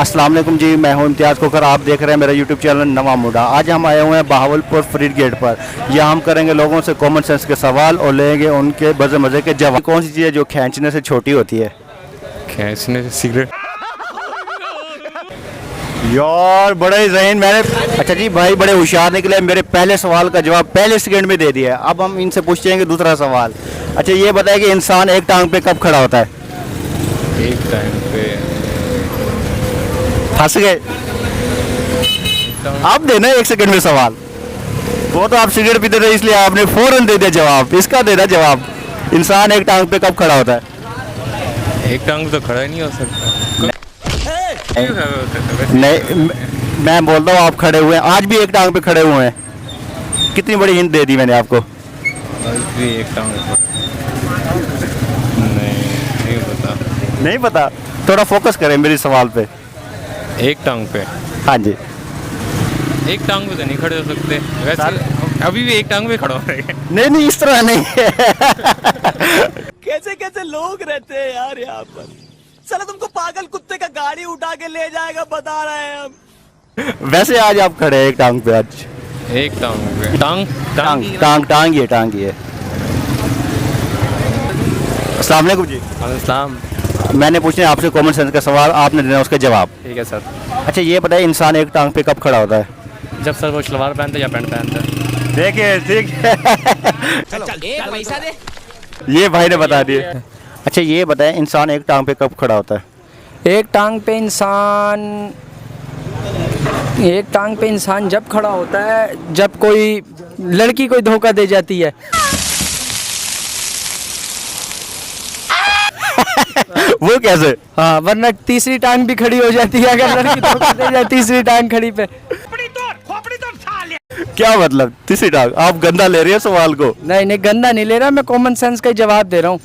अस्सलाम वालेकुम जी, मैं हूं इम्तियाज़ खोखर। आप देख रहे हैं मेरा यूट्यूब चैनल नवा मुड़ा। आज हम आए हुए हैं बहावलपुर फ्रीड गेट पर। यहाँ हम करेंगे लोगों से कॉमन सेंस के सवाल और लेंगे उनके मज़े मज़े के जवाब। कौन सी चीज़ है जो खींचने से छोटी होती है? खींचने से सिगरेट। यार बड़े ही ज़हीन मैंने। अच्छा जी भाई, बड़े होशियार निकले। मेरे पहले सवाल का जवाब पहले सेकंड में दे दिया। अब हम इनसे पूछेंगे दूसरा सवाल। अच्छा ये बताए कि इंसान एक टांग पे कब खड़ा होता है? एक टाइम पे फंस गए। आप देना एक सेकंड में सवाल। वो तो आप सिगरेट पीते थे इसलिए आपने फौरन दे दिया जवाब। इसका देना जवाब, इंसान एक टांग पे कब खड़ा होता है? एक टांग तो खड़ा ही नहीं हो सकता। नहीं, मैं बोलता हूँ आप खड़े हुए हैं, आज भी एक टांग पे खड़े हुए हैं। कितनी बड़ी हिंट दे दी मैंने आपको। आज भी एक टांग पे। नहीं पता। नहीं पता? थोड़ा फोकस करें मेरे सवाल पे। एक टांग पे। हाँ जी। एक टांग पे तो नहीं खड़े हो सकते वैसे। अभी भी एक टांग पे खड़ा हो रहे हैं। नहीं नहीं, इस तरह नहीं है। कैसे कैसे लोग रहते हैं यार यहाँ पर। साला तुमको पागल कुत्ते का गाड़ी उठा के ले जाएगा, बता रहे हैं हम। वैसे आज आप खड़े हैं एक टांग पे। आज एक टांग पे। टांग टांग टांग टांग ये टांग ये। अस्सलाम वालेकुम जी। इस्लाम। मैंने पूछने आपसे कॉमन सेंस का सवाल, आपने देना उसका जवाब। ठीक है सर। अच्छा ये बताइए, इंसान एक टांग पे कब खड़ा होता है? जब सर वो शलवार पहनते या पैंट पहनते। देखिए ठीक है। एक पैसा दे। ये भाई ने बता दिए। अच्छा ये बताएं, इंसान एक टांग पे कब खड़ा होता है? एक टांग पे इंसान जब खड़ा होता है जब कोई लड़की कोई धोखा दे जाती है। वो कैसे? हाँ, वरना तीसरी टांग भी खड़ी हो जाती है अगर लड़की धोखा दे जाए तीसरी टांग खड़ी पे। क्या मतलब तीसरी टांग? आप गंदा ले रहे हैं सवाल को। नहीं नहीं, गंदा नहीं ले रहा, मैं कॉमन सेंस का ही जवाब दे रहा हूँ।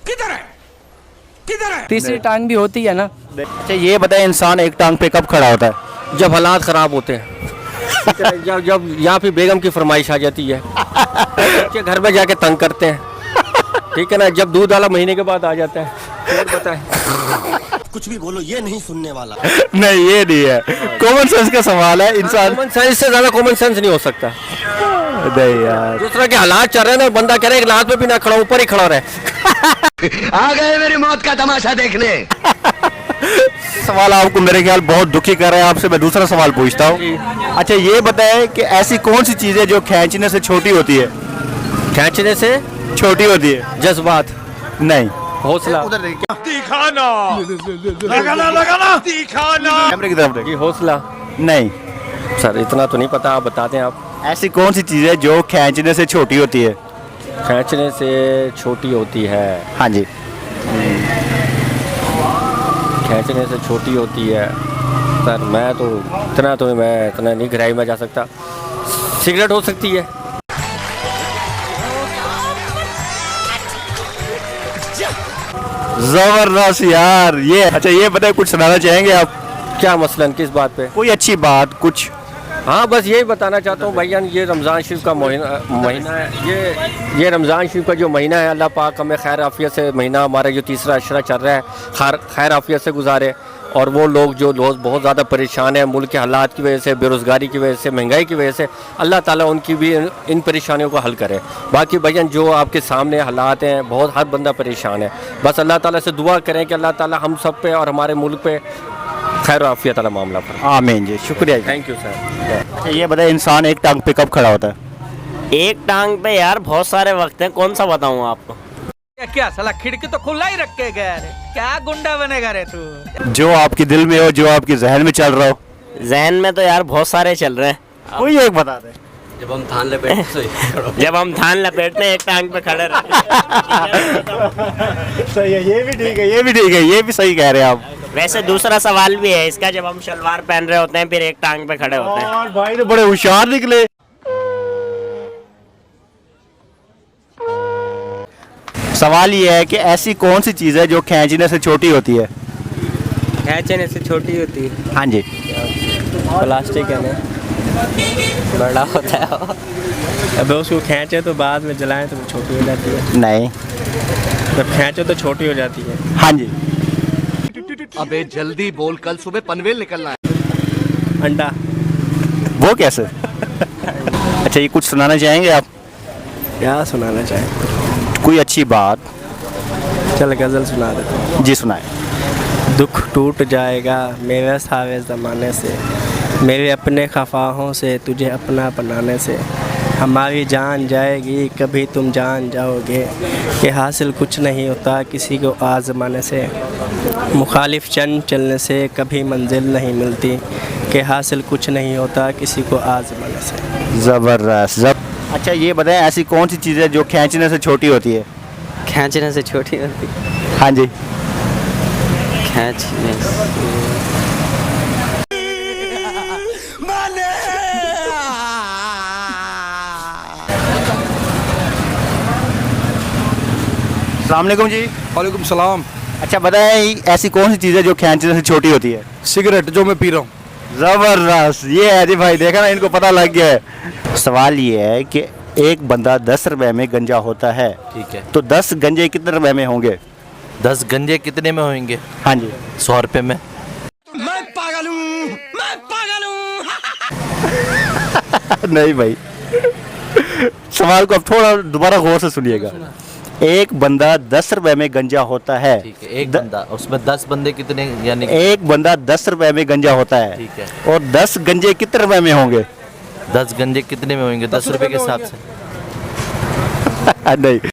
किधर है तीसरी टांग भी होती है ना। अच्छा ये बताएं, इंसान एक टांग पे कब खड़ा होता है? जब हालात ख़राब होते हैं। जब यहाँ पे बेगम की फरमाइश आ जाती है, बच्चे घर में जाके तंग करते हैं, ठीक है ना। जब दूध वाला महीने के बाद आ जाता है, फिर बताए। कुछ भी बोलो, ये नहीं सुनने वाला। नहीं ये नहीं है, कॉमन सेंस का सवाल है। इंसान कॉमन सेंस से ज़्यादा कॉमन सेंस नहीं हो सकता। नहीं यार, जिस तरह के हालात चल रहे हैं ना, बंदा कह रहा है एक लात पे भी ना खड़ा, ऊपर ही खड़ा रहे। आ गए मेरी मौत का तमाशा देखने। सवाल आपको मेरे ख्याल बहुत दुखी कर रहा है। आपसे मैं दूसरा सवाल पूछता हूँ। अच्छा ये बताएं कि ऐसी कौन सी चीज़ है जो खींचने से छोटी होती है? खींचने से छोटी होती है? जज्बात, नहीं। हौसला। कैमरे की तरफ देखिए। हौसला। नहीं। सर इतना तो नहीं पता, आप बता दें। आप ऐसी कौन सी चीज़ है जो खींचने से छोटी होती है? खींचने से छोटी होती है। हाँ जी। खींचने से छोटी होती है। सर मैं इतना नहीं गहराई में जा सकता। सिगरेट हो सकती है। जबरदस्त यार ये। अच्छा ये बताए, कुछ सुनाना चाहेंगे आप? क्या मसलन, किस बात पे? कोई अच्छी बात कुछ? हाँ बस यही बताना चाहता हूँ भैया, ये रमज़ान शरीफ का महीना है। ये रमज़ान शरीफ का जो महीना है, अल्लाह पाक हमें खैर आफियत से महीना, हमारा जो तीसरा अशरा चल रहा है, खैर आफियत से गुजारे। और वो लोग जो बहुत ज़्यादा परेशान हैं मुल्क के हालात की वजह से, बेरोज़गारी की वजह से, महंगाई की वजह से, अल्लाह ताला उनकी भी इन परेशानियों को हल करे। बाकी भैया जो आपके सामने हालात हैं, बहुत हर बंदा परेशान है। बस अल्लाह ताला से दुआ करें कि अल्लाह ताला हम सब पे और हमारे मुल्क पे खैर आफियत वाला मामला पर। आमीन जी, शुक्रिया जी। Thank you sir. अच्छा ये बताए, इंसान एक टांग पे कब खड़ा होता है? एक टांग पे यार बहुत सारे वक्त हैं, कौन सा बताऊं आपको? क्या साला खिड़की तो खुला ही रख के गया रे। क्या गुंडा बनेगा रे तू? जो आपके दिल में हो, जो आपके जहन में चल रहा हो। जहन में तो यार बहुत सारे चल रहे हैं। कोई एक बता दे। जब हम धान लपेटते हैं एक टांग पे खड़े रहते सही है, ये भी ठीक है, ये भी ठीक है, ये भी सही कह रहे हैं आप। वैसे दूसरा सवाल भी है इसका, जब हम शलवार पहन रहे होते हैं फिर एक टांग पे खड़े होते हैं। और भाई तो बड़े होशियार निकले। सवाल ये है कि ऐसी कौन सी चीज़ है जो खींचने से छोटी होती है? खींचने से छोटी होती है? हाँ जी। प्लास्टिक है ना, बड़ा होता है। अब उसको खींचे तो बाद में जलाएं तो छोटी हो जाती है। नहीं। जब खींचो तो छोटी हो जाती है। हाँ जी। अबे जल्दी बोल, कल सुबह पनवेल निकलना है। अंडा। वो कैसे? अच्छा, ये कुछ सुनाना चाहेंगे आप? क्या सुनाना चाहे? कोई अच्छी बात? चल गज़ल सुना देता हूँ। जी सुनाए। दुख टूट जाएगा मेरे सारे ज़माने से, मेरे अपने खफाहों से, तुझे अपना बनाने से। हमारी जान जाएगी कभी तुम जान जाओगे, कि हासिल कुछ नहीं होता किसी को आज़माने से। मुखालिफ चंद चलने से कभी मंजिल नहीं मिलती, कि हासिल कुछ नहीं होता किसी को आज़माने से। ज़बरदस्त अच्छा, ये बताएं ऐसी कौन सी चीज़ है जो खींचने से छोटी होती है? खींचने से छोटी होती। हाँ जी। खींचने अस्सलाम वालेकुम जी। वालेकुम सलाम। अच्छा बताएं ऐसी कौन सी चीज़ है जो खींचने से छोटी होती है? सिगरेट जो मैं पी रहा हूँ। ज़बरदस्त, ये है जी भाई, देखा ना, इनको पता लग गया है। सवाल ये है कि एक बंदा 10 रुपए में गंजा होता है, ठीक है, तो 10 गंजे कितने रुपए में होंगे? 10 गंजे कितने में होंगे? हाँ जी। 100 रुपये में। मैं पागल हूँ, मैं पागल हूँ। नहीं भाई, सवाल को अब थोड़ा दोबारा गौर से सुनिएगा। एक बंदा 10 रुपए में गंजा होता है, ठीक है, एक बंदा, उसमें 10 बंदे कितने, यानी एक बंदा 10 रुपए में गंजा होता है, ठीक है, और 10 गंजे कितने रुपए में होंगे? 10 गंजे कितने में होंगे? 10 रुपये के हिसाब से। नहीं।